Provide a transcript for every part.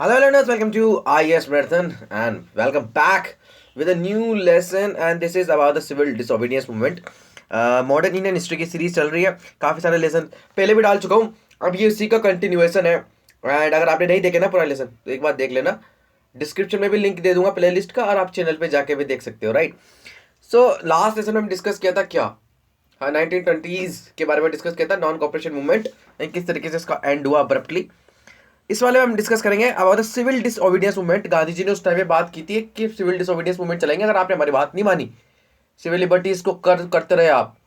Hello learners, welcome to IES Marathon and welcome back with a new lesson and this is about the civil disobedience movement. Modern Indian history की series चल रही है, काफ़ी सारे lesson पहले भी डाल चुका हूँ, अब ये उसी का कंटिन्यूएशन है। एंड अगर आपने नहीं देखे ना पूरा लेसन तो एक बार देख लेना, डिस्क्रिप्शन में भी लिंक दे दूंगा प्ले लिस्ट का और आप चैनल पे जाके भी देख सकते हो। राइट, सो लास्ट लेसन में हम डिस्कस किया था क्या, हाँ 1920s के बारे में डिस्कस किया था, नॉन कॉपरेशन मूवमेंट एंड किस तरीके से इसका एंड हुआ अब्रप्टली। इस वाले में हम डिस्कस करेंगे about the civil disobedience movement. Gandhi ji ने उस टाइम पे बात की थी कि सिविल डिसओबीडियंस मूवमेंट चलेंगे, अगर आपने हमारी बात नहीं मानी, सिविल लिबर्टीज को करते रहे आप,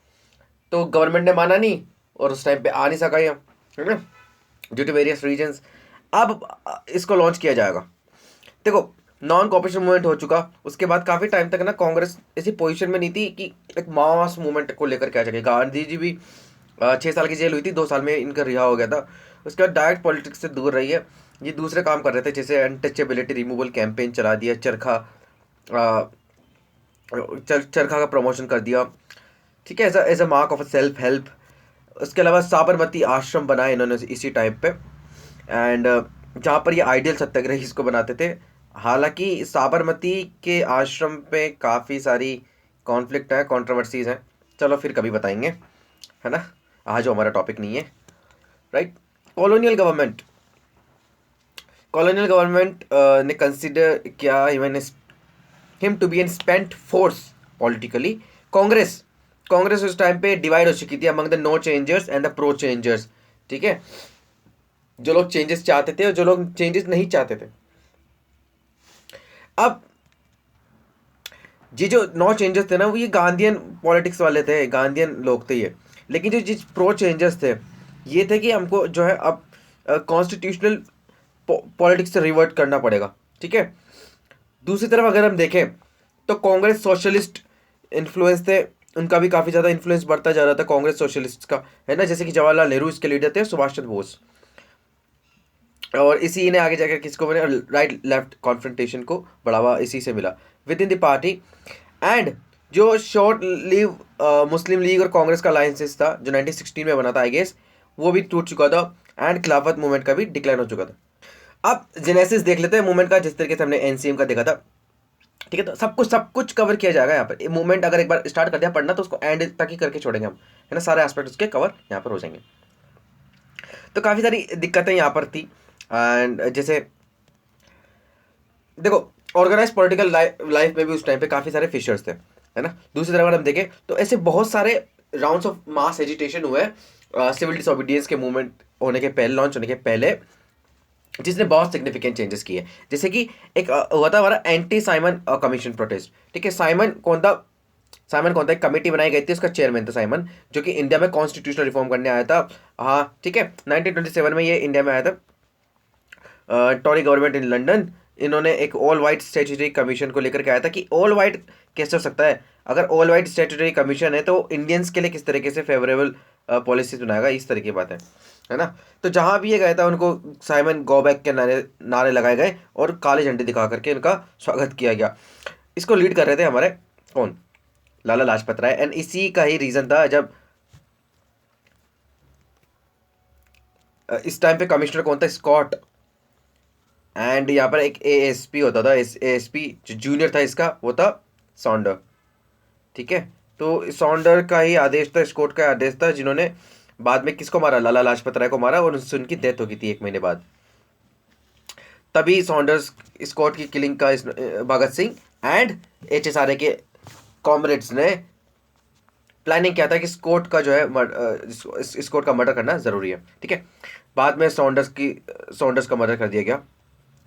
तो गवर्नमेंट ने माना नहीं और उस टाइम पे आ नहीं सका, है ना, ड्यू टू वेरियस रीजंस। अब इसको लॉन्च किया जाएगा। देखो, नॉन कॉपरेशन मूवमेंट हो चुका, उसके बाद काफ़ी टाइम तक ना कांग्रेस ऐसी पोजीशन में नहीं थी कि एक मास मूवमेंट को लेकर क्या जाएगा। गांधी जी भी 6 साल की जेल हुई थी, 2 साल में इनका रिहा हो गया था। उसके बाद डायरेक्ट पॉलिटिक्स से दूर रही है, ये दूसरे काम कर रहे थे, जैसे अनटचेबिलिटी रिमूवल कैंपेन चला दिया, चरखा का प्रमोशन कर दिया, ठीक है, as a mark of a self help. उसके अलावा साबरमती आश्रम बनाए इन्होंने इसी टाइप पे, एंड जहाँ पर ये आइडियल सत्याग्रही इसको बनाते थे। हालांकि साबरमती के आश्रम पे काफ़ी सारी कॉन्फ्लिक्ट है, कंट्रोवर्सीज हैं, चलो फिर कभी बताएंगे, है ना, आज जो हमारा टॉपिक नहीं है। Right, colonial government, colonial government ने कंसिडर किया even him to be an spent force politically. Congress Congress उस टाइम पे डिवाइड हो चुकी थी among the no changers and the pro changers, ठीक है, जो लोग चेंजेस चाहते थे और जो लोग चेंजेस नहीं चाहते थे। अब ये जो नो चेंजर्स थे ना, वो ये गांधीयन पॉलिटिक्स वाले थे, गांधीयन लोग थे ये। लेकिन जो जिस प्रो चेंजर्स थे, ये थे कि हमको जो है अब कॉन्स्टिट्यूशनल पॉलिटिक्स से रिवर्ट करना पड़ेगा, ठीक है। दूसरी तरफ अगर हम देखें तो कांग्रेस सोशलिस्ट इन्फ्लुएंस थे, उनका भी काफ़ी ज़्यादा इन्फ्लुएंस बढ़ता जा रहा था कांग्रेस सोशलिस्ट का, है ना, जैसे कि जवाहरलाल नेहरू इसके लीडर थे, सुभाष चंद्र बोस, और इसी ने आगे जाकर किसको बने, राइट लेफ्ट कॉन्फ्रंटेशन को बढ़ावा इसी से मिला with in the party. And जो शॉर्ट लीव मुस्लिम लीग और कांग्रेस का अलायंसेस था जो 1916 में बना था, आई गेस वो भी टूट चुका था, एंड खिलाफत मूवमेंट का भी डिक्लाइन हो चुका था। अब जेनेसिस देख लेते हैं मूवमेंट का, जिस तरीके से हमने एनसीएम का देखा था, ठीक है। तो सब कुछ कवर किया जाएगा यहाँ पर। मूवमेंट अगर एक बार स्टार्ट कर दिया पढ़ना तो उसको एंड तक ही करके छोड़ेंगे हम, है ना, सारे एस्पेक्ट उसके कवर यहाँ पर हो जाएंगे। तो काफ़ी सारी दिक्कतें यहाँ पर थी, एंड जैसे देखो, ऑर्गेनाइज पॉलिटिकल लाइफ में भी उस टाइम पे काफ़ी सारे फिशर्स थे, है ना। दूसरी तरफ अगर हम देखें तो ऐसे बहुत सारे राउंड्स ऑफ मास एजिटेशन हुए सिविल डिसोबीडियंस के मूवमेंट होने के पहले, लॉन्च होने के पहले, जिसने बहुत सिग्निफिकेंट चेंजेस किए। जैसे कि एक हुआ था हमारा एंटी साइमन कमीशन प्रोटेस्ट, ठीक है। साइमन कौन था, एक कमेटी बनाई गई थी, उसका चेयरमैन था साइमन, जो कि इंडिया में कॉन्स्टिट्यूशनल रिफॉर्म करने आया था। हाँ, ठीक है, 1927 में ये इंडिया में आया था, टॉरी गवर्नमेंट इन लंदन। इन्होंने एक ऑल वाइट स्टैट्यूटरी कमीशन को लेकर के आया था कि ऑल वाइट कैसे हो सकता है, अगर ऑल वाइट स्टैट्यूटरी कमीशन है तो इंडियंस के लिए किस तरीके से फेवरेबल पॉलिसीज बनाएगा, इस तरह की बात है ना। तो जहाँ भी ये गया था उनको साइमन गो बैक के नारे नारे लगाए गए और काले झंडे दिखा करके इनका स्वागत किया गया। इसको लीड कर रहे थे हमारे कौन, लाला लाजपत राय। एंड इसी का ही रीज़न था जब इस टाइम पे कमिश्नर कौन था, स्कॉट, एंड यहाँ पर एक एएसपी होता था, एएसपी जो जूनियर था इसका वो था सॉन्डर, ठीक है। तो सॉन्डर का ही आदेश था, स्कॉट का आदेश था, जिन्होंने बाद में किसको मारा, लाला लाजपत राय को मारा, और उनसे उनकी डेथ हो गई थी 1 महीने बाद। तभी सॉन्डर्स स्कॉट की किलिंग का भगत सिंह एंड एचएसआरए के कॉमरेड्स ने प्लानिंग किया था कि स्कॉट का जो है स्कॉट का मर्डर करना ज़रूरी है, ठीक है। बाद में सॉन्डर्स का मर्डर कर दिया गया।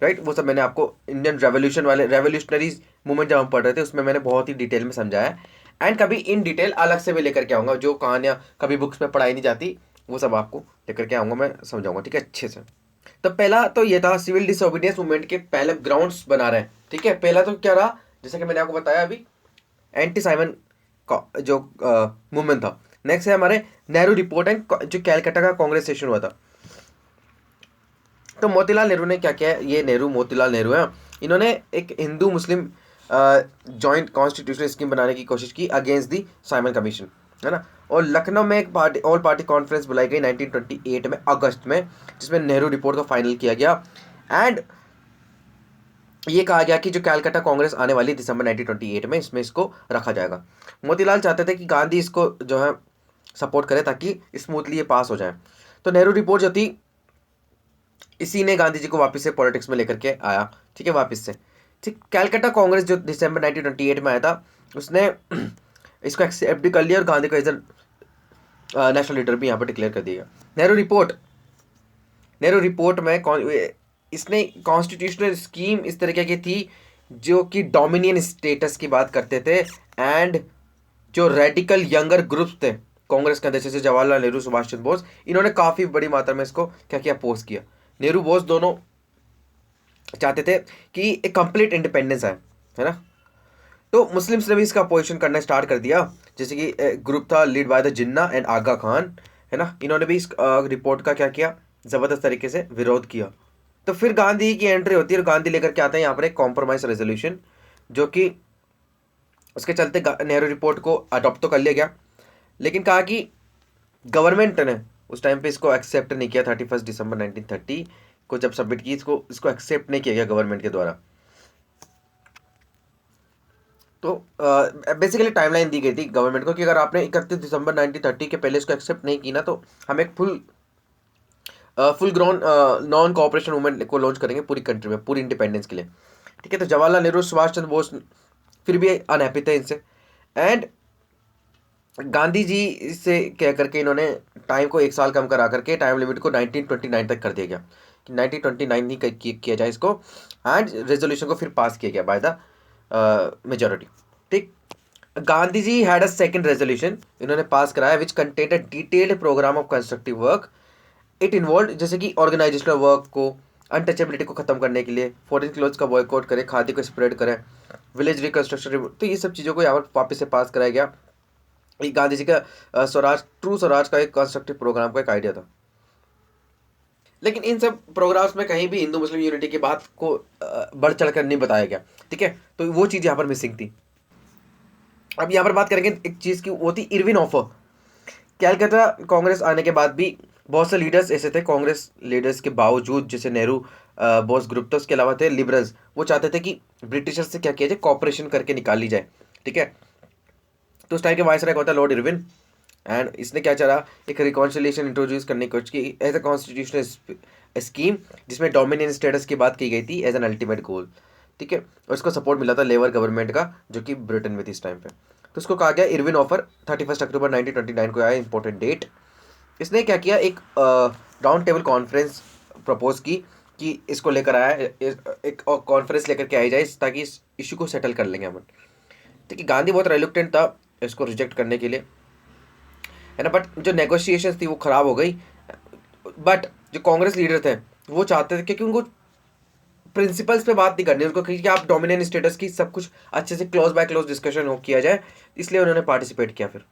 राइट, वो सब मैंने आपको इंडियन रेवोल्यूशन वाले रेवोल्यूशनरी मूवमेंट जब हम पढ़ रहे थे उसमें मैंने बहुत ही डिटेल में समझाया है, एंड कभी इन डिटेल अलग से भी लेकर के आऊँगा, जो कहानियाँ कभी बुक्स में पढ़ाई नहीं जाती वो सब आपको लेकर के आऊँगा, मैं समझाऊंगा, ठीक है, अच्छे से। तो पहला तो ये था सिविल डिसोबीडियंस मूवमेंट के पहले ग्राउंड्स बना रहे हैं, ठीक है। पहला तो क्या रहा, जैसे कि मैंने आपको बताया अभी, एंटी साइमन का जो मूवमेंट था। नेक्स्ट है हमारे नेहरू रिपोर्ट एंड जो कैलकाटा का कांग्रेस सेशन हुआ था। तो मोतीलाल नेहरू ने क्या किया है, ये नेहरू मोतीलाल नेहरू है, इन्होंने एक हिंदू मुस्लिम जॉइंट कॉन्स्टिट्यूशनल स्कीम बनाने की कोशिश की अगेंस्ट दी साइमन कमीशन, है ना। और लखनऊ में एक पार्टी ऑल पार्टी कॉन्फ्रेंस बुलाई गई 1928 में अगस्त में, जिसमें नेहरू रिपोर्ट को फाइनल किया गया। एंड ये कहा गया कि जो कैलकाटा कांग्रेस आने वाली दिसंबर 1928 में, इसमें इसको रखा जाएगा। मोतीलाल चाहते थे कि गांधी इसको जो है सपोर्ट करे ताकि स्मूथली ये पास हो जाए। तो नेहरू रिपोर्ट जो थी, इसी ने गांधी जी को वापस से पॉलिटिक्स में लेकर के आया, ठीक है, वापस से। ठीक, कैलकाटा कांग्रेस जो दिसंबर 1928 में आया था, उसने इसको एक्सेप्ट भी कर लिया और गांधी को एज नेशनल लीडर भी यहाँ पर डिक्लेयर कर दिया। नेहरू रिपोर्ट में इसने कॉन्स्टिट्यूशनल स्कीम इस तरीके की थी जो कि डोमिनियन स्टेटस की बात करते थे, एंड जो रेडिकल यंगर ग्रुप्स थे कांग्रेस के अंदर, जैसे जवाहरलाल नेहरू, सुभाष चंद्र बोस, इन्होंने काफ़ी बड़ी मात्रा में इसको क्या किया, अपोज किया। नेहरू बोस दोनों चाहते थे कि एक कंप्लीट इंडिपेंडेंस आए, है ना। तो मुस्लिम्स ने भी इसका अपोजिशन करना स्टार्ट कर दिया, जैसे कि ग्रुप था lead by the Jinnah and Aga Khan, है ना। इन्होंने भी इस रिपोर्ट का क्या किया, ज़बरदस्त तरीके से विरोध किया। तो फिर गांधी की एंट्री होती है और गांधी लेकर के आते हैं यहाँ पर एक कॉम्प्रोमाइज रेजोल्यूशन, जो कि उसके चलते नेहरू रिपोर्ट को अडॉप्ट तो कर लिया गया, लेकिन कहा कि गवर्नमेंट ने उस टाइम पे इसको एक्सेप्ट नहीं किया। 31 दिसंबर 1930 को जब सबमिट की, इसको एक्सेप्ट नहीं किया गया गवर्नमेंट के द्वारा। तो बेसिकली टाइमलाइन दी गई थी गवर्नमेंट को कि अगर आपने 31 दिसंबर 1930 के पहले इसको एक्सेप्ट नहीं की ना, तो हम एक full ground non cooperation movement को लॉन्च करेंगे पूरी कंट्री में, पूरी इंडिपेंडेंस के लिए, ठीक है। तो जवाहरलाल नेहरू, सुभाष चंद्र बोस फिर भी अनहैप्पी थे इनसे, एंड गांधी जी से कह करके इन्होंने टाइम को 1 साल कम करा करके टाइम लिमिट को 1929 तक कर दिया गया कि 1929 ही किया जाए इसको, एंड रेजोल्यूशन को फिर पास किया गया बाय द मेजोरिटी, ठीक। Gandhi ji had a second resolution इन्होंने पास कराया which contained a detailed programme of constructive work. It involve जैसे कि ऑर्गेनाइजेशनल वर्क को, अनटचेबिलिटी को खत्म करने के लिए, फॉरेन क्लोथ्स का बॉयकॉट करें, खादी को स्प्रेड करें, विलेज रिकंस्ट्रक्शन, तो ये सब चीज़ों को यहाँ पर वापस से पास कराया गया। ये गांधी जी का स्वराज, ट्रू स्वराज का एक कंस्ट्रक्टिव प्रोग्राम का एक आइडिया था। लेकिन इन सब प्रोग्राम्स में कहीं भी हिंदू मुस्लिम यूनिटी की बात को बढ़ चढ़ कर नहीं बताया गया, ठीक है। तो वो चीज़ यहाँ पर मिसिंग थी। अब यहाँ पर बात करेंगे एक चीज़ की, वो थी इरविन ऑफर। कैलकाटा कांग्रेस आने के बाद भी बहुत से लीडर्स ऐसे थे, कांग्रेस लीडर्स के बावजूद, जैसे नेहरू बोस ग्रुप था, उसके अलावा थे लिबरल्स, वो चाहते थे कि ब्रिटिशर्स से क्या किया जाए, कॉपरेशन करके निकाल ली जाए, ठीक है। तो उस टाइम के वाइसराय कौन था, लॉर्ड इरविन, एंड इसने क्या चाहा, एक रिकॉन्सिलिएशन इंट्रोड्यूस करने की कोशिश की एज अ कॉन्स्टिट्यूशनल स्कीम, जिसमें डोमिनियन स्टेटस की बात की गई थी एज एन अल्टीमेट गोल, ठीक है। और उसको सपोर्ट मिला था लेबर गवर्नमेंट का, जो कि ब्रिटेन में थी इस टाइम पे। तो उसको कहा गया इरविन ऑफर। 31 अक्टूबर 1929 को आया, इंपॉर्टेंट डेट। इसने क्या किया, एक राउंड टेबल कॉन्फ्रेंस प्रपोज की कि इसको लेकर आया, एक कॉन्फ्रेंस लेकर के आई जाए ताकि इस इशू को सेटल कर लेंगे हम, ठीक है। गांधी बहुत रिलुक्टेंट था इसको रिजेक्ट करने के लिए, है ना, बट जो नेगोशिएशंस थी वो ख़राब हो गई। बट जो कांग्रेस लीडर थे वो चाहते थे, क्योंकि उनको प्रिंसिपल्स पे बात नहीं करनी, उनको कि आप डोमिनियन स्टेटस की सब कुछ अच्छे से क्लोज बाय क्लोज डिस्कशन हो किया जाए, इसलिए उन्होंने पार्टिसिपेट किया फिर।